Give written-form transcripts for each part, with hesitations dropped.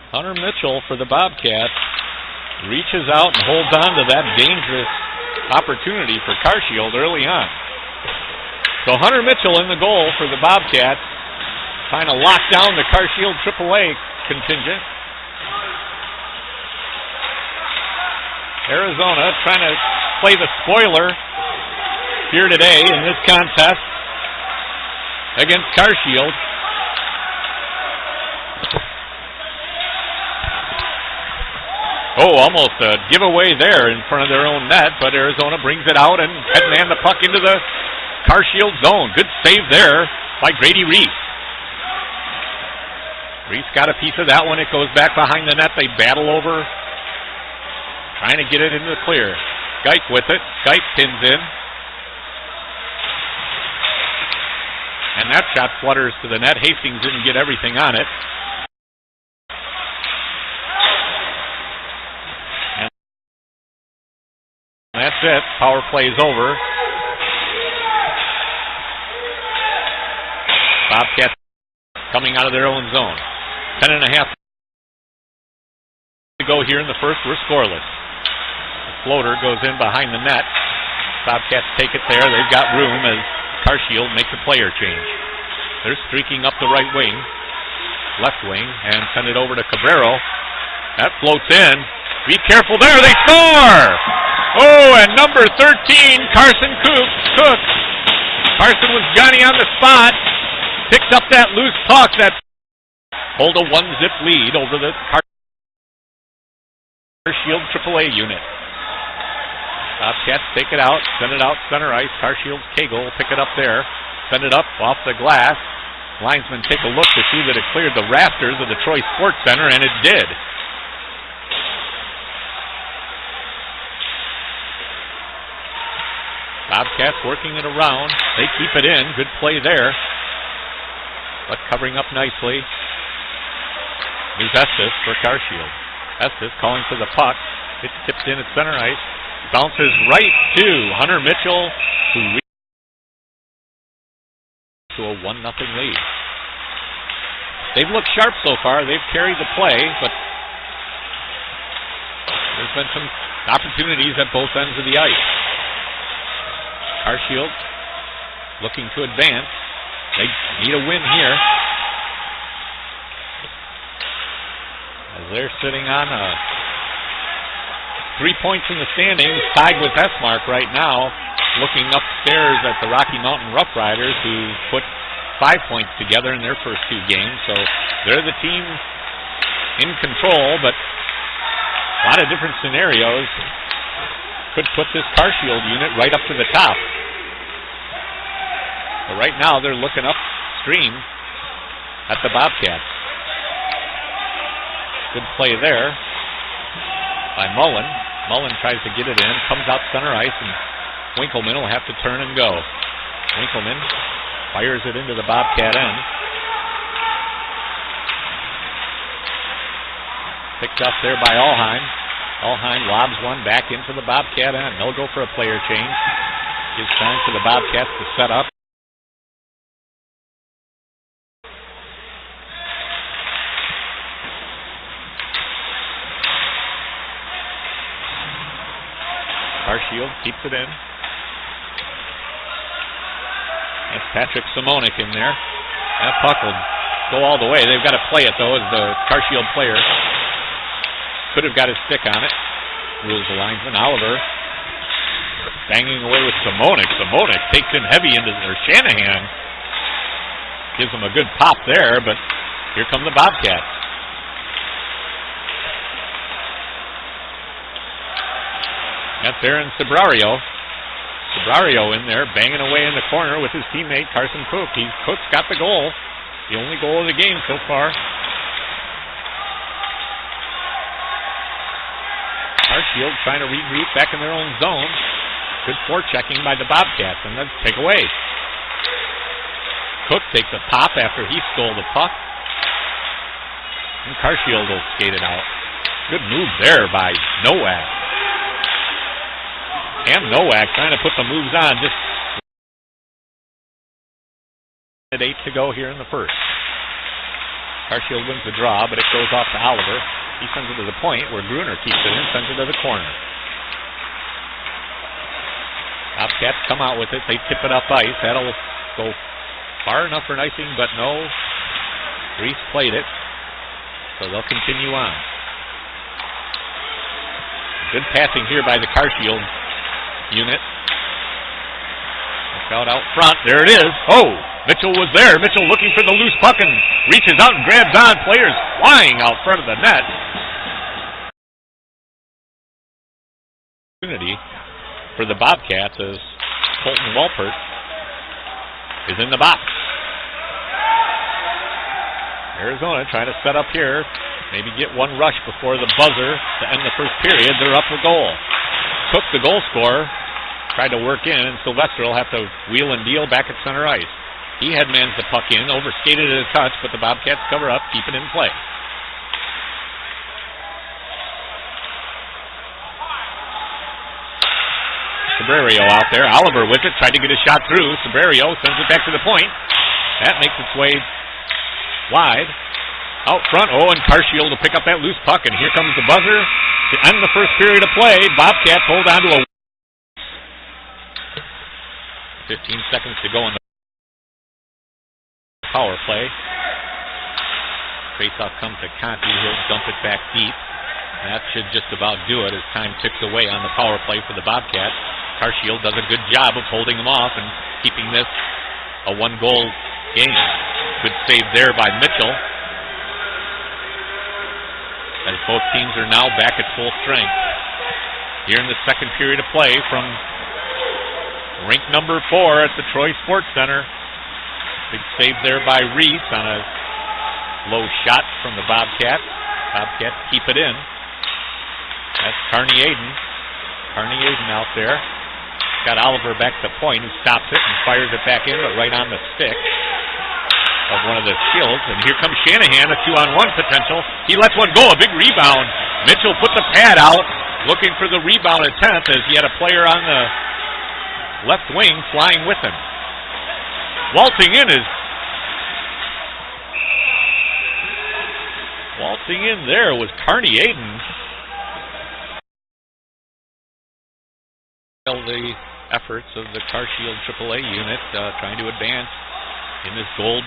Hunter Mitchell for the Bobcats reaches out and holds on to that dangerous opportunity for Carshield early on. So Hunter Mitchell in the goal for the Bobcats, trying to lock down the Carshield AAA contingent. Arizona trying to play the spoiler here today in this contest against Carshield. Oh, almost a giveaway there in front of their own net, but Arizona brings it out and headman the puck into the Carshield zone. Good save there by Grady Reese. Reese got a piece of that one. It goes back behind the net. They battle over, trying to get it into the clear. Geik with it. Geik pins in. And that shot flutters to the net. Hastings didn't get everything on it. That's it. Power play is over. Bobcats coming out of their own zone. 10.5 to go here in the first. We're scoreless. The floater goes in behind the net. Bobcats take it there. They've got room as Carshield makes a player change. They're streaking up the right wing, left wing, and send it over to Cabrero. That floats in. Be careful there. They score! Oh, and number 13, Carson Cook. Carson was Johnny on the spot. Picked up that loose puck that hold a 1-zip lead over the Carshield AAA unit. Bobcats take it out, send it out center ice. Carshield's Cagle will pick it up there. Send it up off the glass. Linesmen take a look to see that it cleared the rafters of the Troy Sports Center, and it did. Bobcats working it around. They keep it in. Good play there. But covering up nicely is Estes for Carshield. Estes calling for the puck. It's tipped in at center ice. Bounces right to Hunter Mitchell, who reaches to a 1-0 lead. They've looked sharp so far. They've carried the play, but there's been some opportunities at both ends of the ice. Carshield looking to advance. They need a win here, as they're sitting on 3 points in the standings, tied with Esmark right now, looking upstairs at the Rocky Mountain Rough Riders, who put 5 points together in their first 2 games. So they're the team in control, but a lot of different scenarios could put this Carshield unit right up to the top. But right now they're looking upstream at the Bobcats. Good play there by Mullen. Mullen tries to get it in, comes out center ice, and Winkleman will have to turn and go. Winkleman fires it into the Bobcat end. Picked up there by Alheim. Alheim lobs one back into the Bobcat end. They'll go for a player change. Gives time for the Bobcats to set up. Carshield keeps it in. That's Patrick Simonik in there. That puck will go all the way. They've got to play it, though, as the Carshield player could have got his stick on it. Rules the linesman. Oliver banging away with Simonik. Simonik takes him heavy into their Shanahan. Gives him a good pop there, but here come the Bobcats. That's Aaron Sabrario. Sabrario in there, banging away in the corner with his teammate Carson Cook. Cook's got the goal. The only goal of the game so far. Carshield trying to regroup back in their own zone. Good forechecking by the Bobcats, and then take away. Cook takes a pop after he stole the puck. And Carshield will skate it out. Good move there by Nowak. Cam Nowak trying to put the moves on. Just at 8 to go here in the first. Carshield wins the draw, but it goes off to Oliver. He sends it to the point where Gruner keeps it in, sends it to the corner. Bobcats come out with it. They tip it up ice. That'll go far enough for an icing, but no. Reese played it, so they'll continue on. Good passing here by the Carshield unit. Look out front. There it is. Oh, Mitchell was there. Mitchell looking for the loose puck and reaches out and grabs on. Players flying out front of the net. Opportunity for the Bobcats as Colton Walpert is in the box. Arizona trying to set up here. Maybe get one rush before the buzzer to end the first period. They're up a goal. Cook, the goal scorer, tried to work in, and Sylvester will have to wheel and deal back at center ice. He had mans the puck in, overskated it a touch, but the Bobcats cover up, keep it in play. Sabrario out there. Oliver with it, tried to get a shot through. Sabrario sends it back to the point. That makes its way wide. Out front, and Carshield will pick up that loose puck, and here comes the buzzer to end the first period of play. Bobcats hold on to a 15 seconds to go in the power play. Faceoff comes to Conti. He'll dump it back deep. And that should just about do it as time ticks away on the power play for the Bobcats. Carshield does a good job of holding them off and keeping this a one-goal game. Good save there by Mitchell, as both teams are now back at full strength. Here in the second period of play from rink number 4 at the Troy Sports Center. Big save there by Reese on a low shot from the Bobcats. Bobcats keep it in. That's Carney Aiden. Carney Aiden out there. Got Oliver back to point, who stops it and fires it back in, but right on the stick of one of the Shields. And here comes Shanahan, a 2-on-1 potential. He lets one go, a big rebound. Mitchell put the pad out, looking for the rebound attempt as he had a player on the left wing flying with him. Waltzing in there was Carney Aiden. The efforts of the Carshield AAA unit trying to advance in this Gold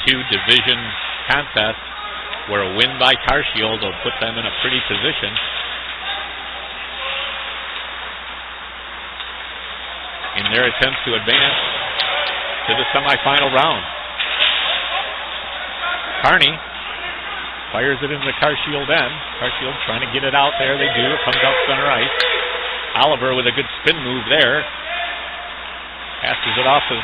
2 division contest, where a win by Carshield will put them in a pretty position. In their attempts to advance to the semifinal round. Carney fires it in the Carshield end. Carshield trying to get it out there. They do. It comes out center ice. Oliver with a good spin move there. Passes it off to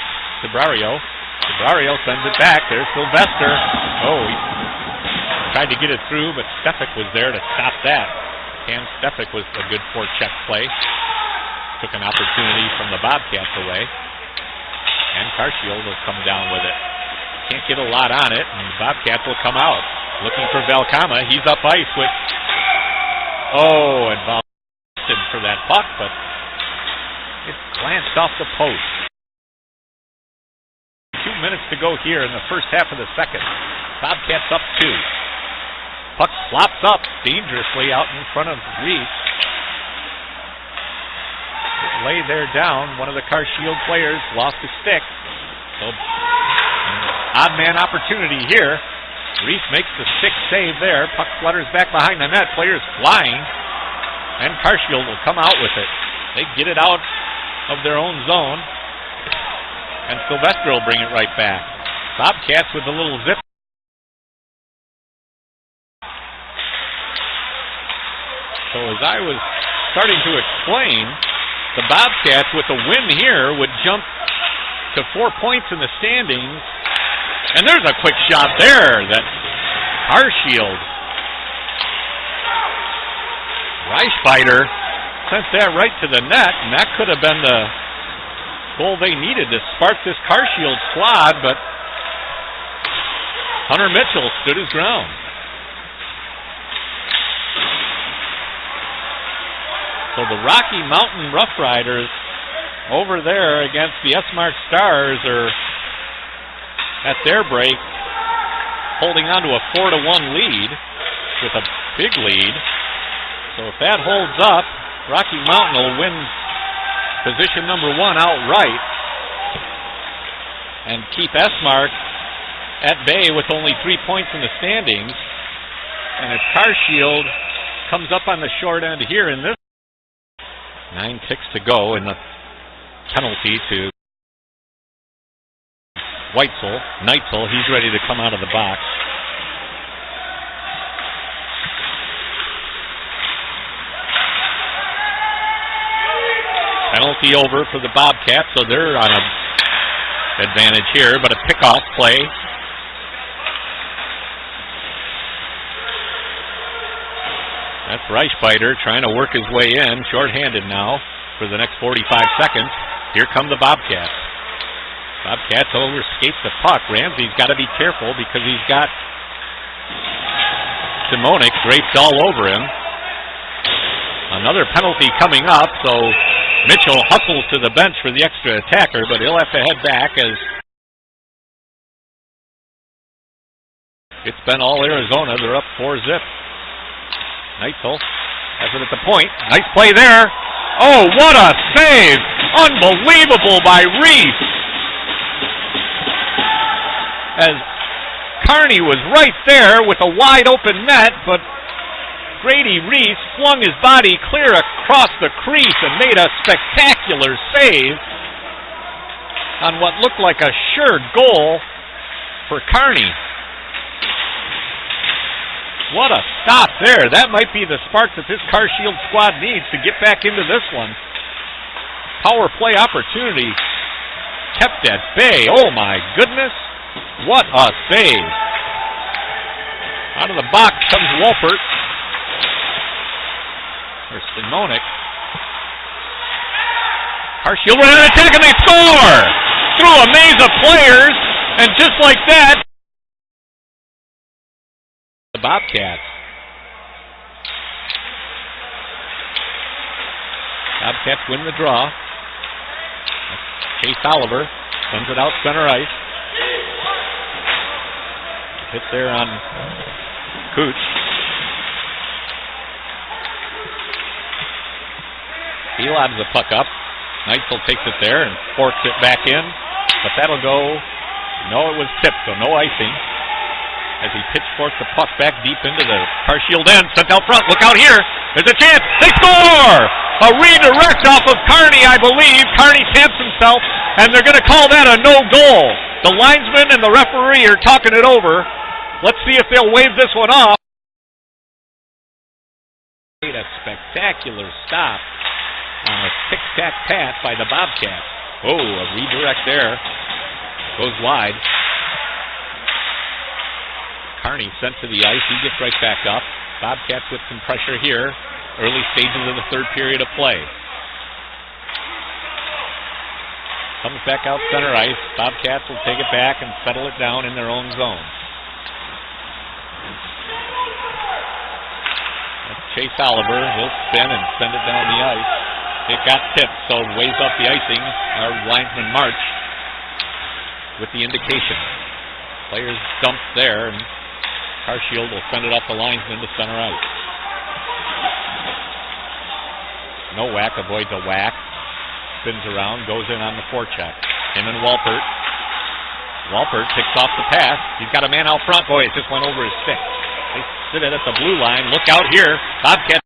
Sabrario. Sabrario sends it back. There's Sylvester. He tried to get it through, but Stefik was there to stop that. Cam Stefik was a good forecheck play. Took an opportunity from the Bobcats away. And Carshield will come down with it. Can't get a lot on it, and Bobcats will come out. Looking for Valcama. He's up ice with... and Valcama for that puck, but it glanced off the post. 2 minutes to go here in the first half of the second. Bobcats up 2. Puck flops up dangerously out in front of Reese. Lay there down. One of the Carshield players lost his stick. So, odd man opportunity here. Reese makes the stick save there. Puck flutters back behind the net. Players flying. And Carshield will come out with it. They get it out of their own zone. And Sylvester will bring it right back. Bobcats with a little zip. So as I was starting to explain, the Bobcats with a win here would jump to 4 points in the standings. And there's a quick shot there that Carshield. Reichbiter sent that right to the net, and that could have been the goal they needed to spark this Carshield squad, but Hunter Mitchell stood his ground. So the Rocky Mountain Rough Riders over there against the S-Mart Stars are at their break holding on to a 4-1 lead with a big lead. So if that holds up, Rocky Mountain will win position number 1 outright and keep Esmark at bay with only 3 points in the standings. And if Carshield comes up on the short end here in this, 9 ticks to go in the penalty to Neitzel. He's ready to come out of the box. Penalty over for the Bobcats, so they're on an advantage here, but a pickoff play. That's Reichbiter trying to work his way in, shorthanded now for the next 45 seconds. Here come the Bobcats. Bobcats overskate the puck. Ramsey's got to be careful because he's got Simonik draped all over him. Another penalty coming up, so Mitchell hustles to the bench for the extra attacker, but he'll have to head back as it's been all Arizona. They're up 4-0. Neitzel has it at the point. Nice play there. Oh, what a save! Unbelievable by Reese. As Kearney was right there with a wide open net, but Grady Reese flung his body clear across the crease and made a spectacular save on what looked like a sure goal for Kearney. What a stop there. That might be the spark that this Carshield squad needs to get back into this one. Power play opportunity kept at bay. Oh my goodness. What a save. Out of the box comes Walpert. There's Simonik. Carshield with an attack and they score! Through a maze of players, and just like that, the Bobcats. Bobcats win the draw. Chase Oliver sends it out center ice. Hit there on Kuche. He lobs the puck up. Neitzel takes it there and forks it back in, but that'll go. No, it was tipped, so no icing. As he pitchforks the puck back deep into the Carshield end, sent out front. Look out here. There's a chance. They score! A redirect off of Kearney, I believe. Kearney taps himself, and they're going to call that a no goal. The linesman and the referee are talking it over. Let's see if they'll wave this one off. A spectacular stop on a tic-tac pass by the Bobcats. Oh, a redirect there. Goes wide. Kearney sent to the ice. He gets right back up. Bobcats with some pressure here. Early stages of the third period of play. Comes back out center ice. Bobcats will take it back and settle it down in their own zone. That's Chase Oliver. He'll spin and send it down the ice. It got tipped, so waves off the icing. Our linesman March with the indication. Players dumped there, and Carshield will send it off the linesman to center ice. Nowak avoids a whack. Spins around, goes in on the forecheck. Him and Walpert. Walpert picks off the pass. He's got a man out front. Boy, it just went over his stick. They sit it at the blue line. Look out here. Bobcat.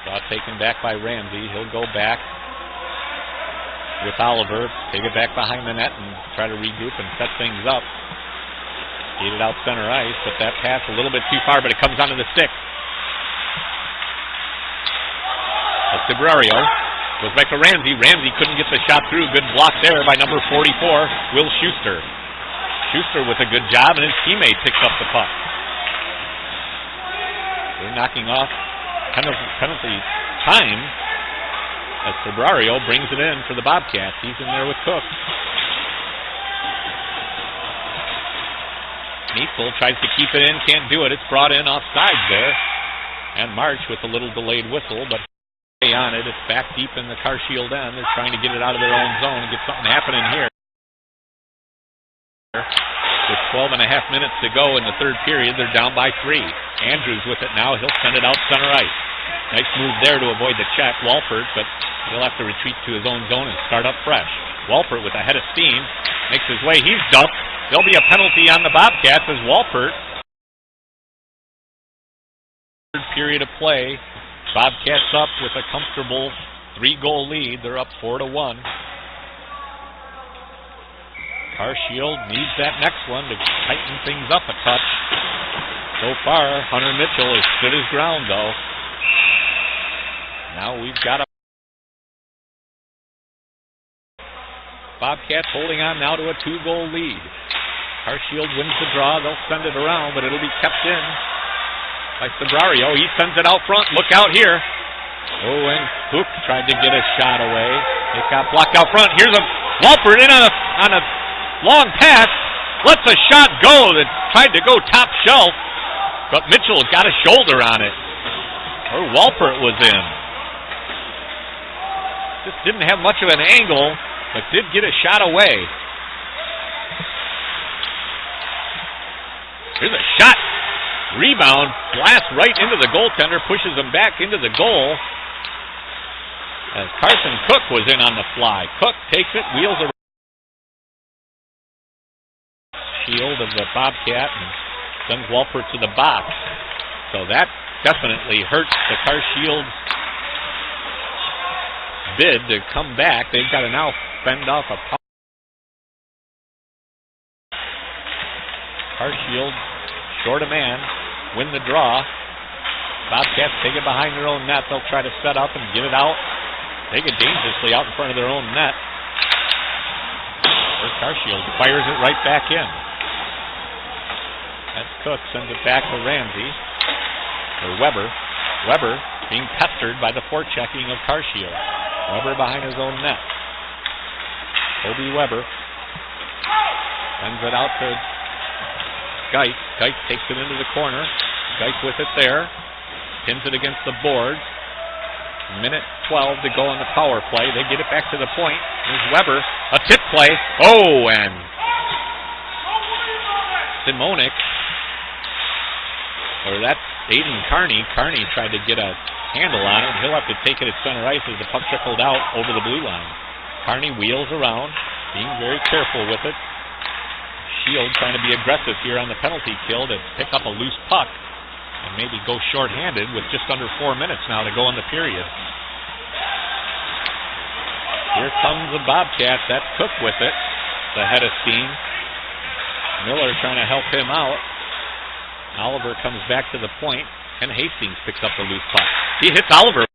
Draw taken back by Ramsey. He'll go back with Oliver. Take it back behind the net and try to regroup and set things up. Get it out center ice, but that pass a little bit too far, but it comes onto the stick. That's Librario. Goes back to Ramsey. Ramsey couldn't get the shot through. Good block there by number 44, Will Schuster. Schuster with a good job, and his teammate picks up the puck. They're knocking off penalty time as Librario brings it in for the Bobcats. He's in there with Cook. Neitzel tries to keep it in, can't do it. It's brought in offsides there. And March with a little delayed whistle, but on it. It's back deep in the Carshield end. They're trying to get it out of their own zone and get something happening here. With 12 and a half minutes to go in the third period, they're down by 3. Andrews with it now. He'll send it out center ice. Nice move there to avoid the check, Walpert, but he'll have to retreat to his own zone and start up fresh. Walpert with a head of steam makes his way. He's dumped. There'll be a penalty on the Bobcats as Walpert. Third period of play. Bobcats up with a comfortable 3-goal lead. They're up 4-1. Carshield needs that next one to tighten things up a touch. So far, Hunter Mitchell has stood his ground, though. Now we've got a Bobcats holding on now to a 2-goal lead. Carshield wins the draw. They'll send it around, but it'll be kept in by Sabrario. He sends it out front. Look out here. Oh, and Hook tried to get a shot away. It got blocked out front. Here's a Walpert in on a long pass. Lets a shot go that tried to go top shelf, but Mitchell got a shoulder on it. Or Walpert was in. Just didn't have much of an angle, but did get a shot away. Here's a shot. Rebound. Blast right into the goaltender. Pushes him back into the goal. As Carson Cook was in on the fly. Cook takes it, wheels around. Shield of the Bobcat and sends Walpert to the box. So that definitely hurts the Carshield bid to come back. They've got to now fend off a power. Carshield short a man, win the draw. Bobcats take it behind their own net. They'll try to set up and get it out. Take it dangerously out in front of their own net. Or Carshield fires it right back in. That's Cook, sends it back to Ramsey. Or Weber. Weber being pestered by the forechecking of Carshield. Weber behind his own net. Kobe Weber sends it out to Geis. Geis takes it into the corner. Geis with it there. Pins it against the boards. Minute 12 to go on the power play. They get it back to the point. Here's Weber. A tip play. Oh, and Simonik. Or that's Aiden Carney. Carney tried to get a handle on it. He'll have to take it at center ice as the puck trickled out over the blue line. Carney wheels around, being very careful with it. Shield trying to be aggressive here on the penalty kill to pick up a loose puck and maybe go short-handed with just under 4 minutes now to go in the period. Here comes the Bobcats. That's Cook with it. The head of steam. Miller trying to help him out. Oliver comes back to the point, and Hastings picks up the loose puck. He hits Oliver.